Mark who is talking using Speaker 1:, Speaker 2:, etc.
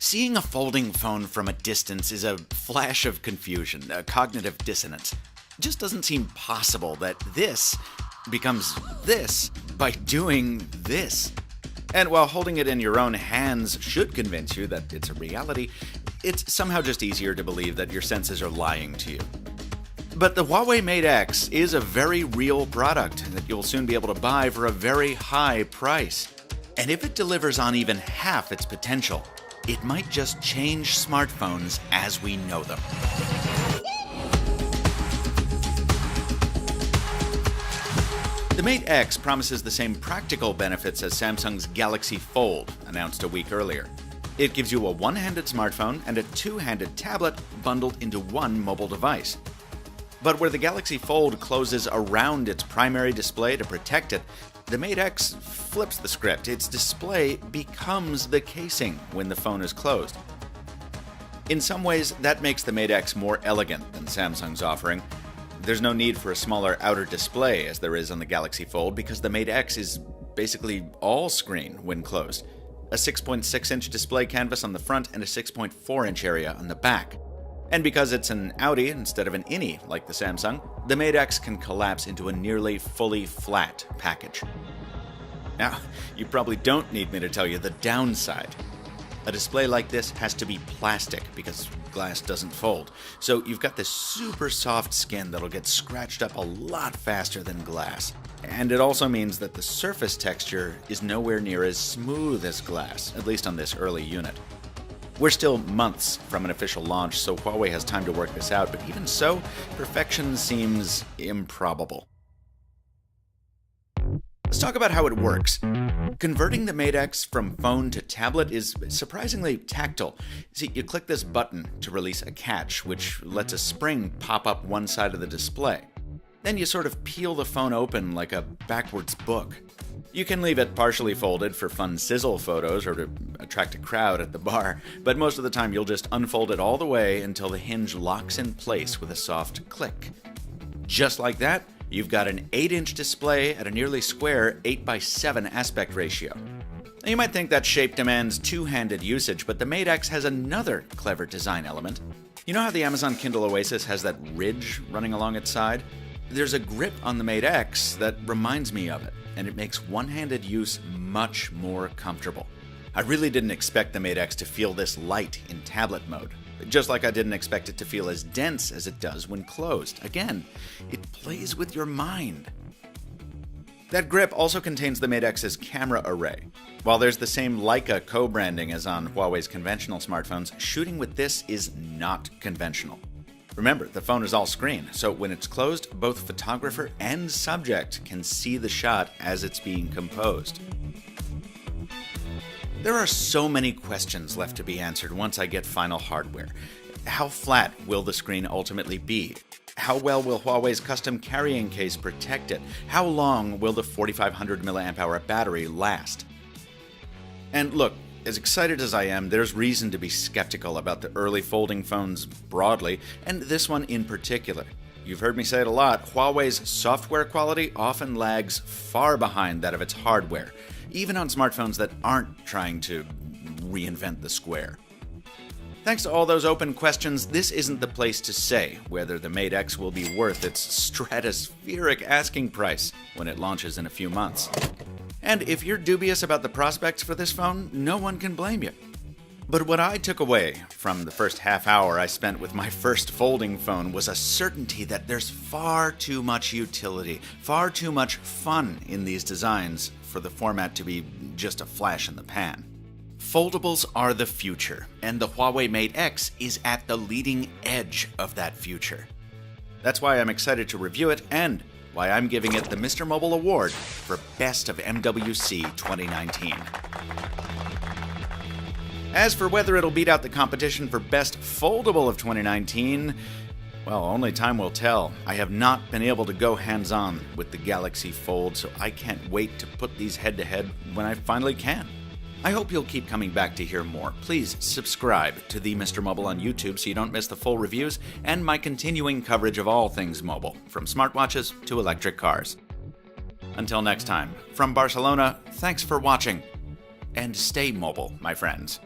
Speaker 1: Seeing a folding phone from a distance is a flash of confusion, a cognitive dissonance. It just doesn't seem possible that this becomes this by doing this. And while holding it in your own hands should convince you that it's a reality, it's somehow just easier to believe that your senses are lying to you. But the Huawei Mate X is a very real product that you'll soon be able to buy for a very high price. And if it delivers on even half its potential, it might just change smartphones as we know them. The Mate X promises the same practical benefits as Samsung's Galaxy Fold, announced a week earlier. It gives you a one-handed smartphone and a two-handed tablet bundled into one mobile device. But where the Galaxy Fold closes around its primary display to protect it, the Mate X flips the script. Its display becomes the casing when the phone is closed. In some ways, that makes the Mate X more elegant than Samsung's offering. There's no need for a smaller outer display as there is on the Galaxy Fold because the Mate X is basically all screen when closed. A 6.6-inch display canvas on the front and a 6.4-inch area on the back. And because it's an outie instead of an innie like the Samsung, the Mate X can collapse into a nearly fully flat package. Now, you probably don't need me to tell you the downside. A display like this has to be plastic because glass doesn't fold. So you've got this super soft skin that'll get scratched up a lot faster than glass. And it also means that the surface texture is nowhere near as smooth as glass, at least on this early unit. We're still months from an official launch, so Huawei has time to work this out, but even so, perfection seems improbable. Let's talk about how it works. Converting the Mate X from phone to tablet is surprisingly tactile. See, you click this button to release a catch, which lets a spring pop up one side of the display. Then you sort of peel the phone open like a backwards book. You can leave it partially folded for fun sizzle photos or to attract a crowd at the bar, but most of the time you'll just unfold it all the way until the hinge locks in place with a soft click. Just like that, you've got an 8-inch display at a nearly square 8:7 aspect ratio. Now, you might think that shape demands two-handed usage, but the Mate X has another clever design element. You know how the Amazon Kindle Oasis has that ridge running along its side? There's a grip on the Mate X that reminds me of it, and it makes one-handed use much more comfortable. I really didn't expect the Mate X to feel this light in tablet mode, just like I didn't expect it to feel as dense as it does when closed. Again, it plays with your mind. That grip also contains the Mate X's camera array. While there's the same Leica co-branding as on Huawei's conventional smartphones, shooting with this is not conventional. Remember, the phone is all screen, so when it's closed, both photographer and subject can see the shot as it's being composed. There are so many questions left to be answered once I get final hardware. How flat will the screen ultimately be? How well will Huawei's custom carrying case protect it? How long will the 4500 mAh battery last? And look, as excited as I am, there's reason to be skeptical about the early folding phones broadly, and this one in particular. You've heard me say it a lot, Huawei's software quality often lags far behind that of its hardware, even on smartphones that aren't trying to reinvent the square. Thanks to all those open questions, this isn't the place to say whether the Mate X will be worth its stratospheric asking price when it launches in a few months. And if you're dubious about the prospects for this phone, no one can blame you. But what I took away from the first half hour I spent with my first folding phone was a certainty that there's far too much utility, far too much fun in these designs for the format to be just a flash in the pan. Foldables are the future, and the Huawei Mate X is at the leading edge of that future. That's why I'm excited to review it and why I'm giving it the Mr. Mobile Award for Best of MWC 2019. As for whether it'll beat out the competition for Best Foldable of 2019, well, only time will tell. I have not been able to go hands-on with the Galaxy Fold, so I can't wait to put these head-to-head when I finally can. I hope you'll keep coming back to hear more. Please subscribe to the Mr. Mobile on YouTube so you don't miss the full reviews and my continuing coverage of all things mobile, from smartwatches to electric cars. Until next time, from Barcelona, thanks for watching, and stay mobile, my friends.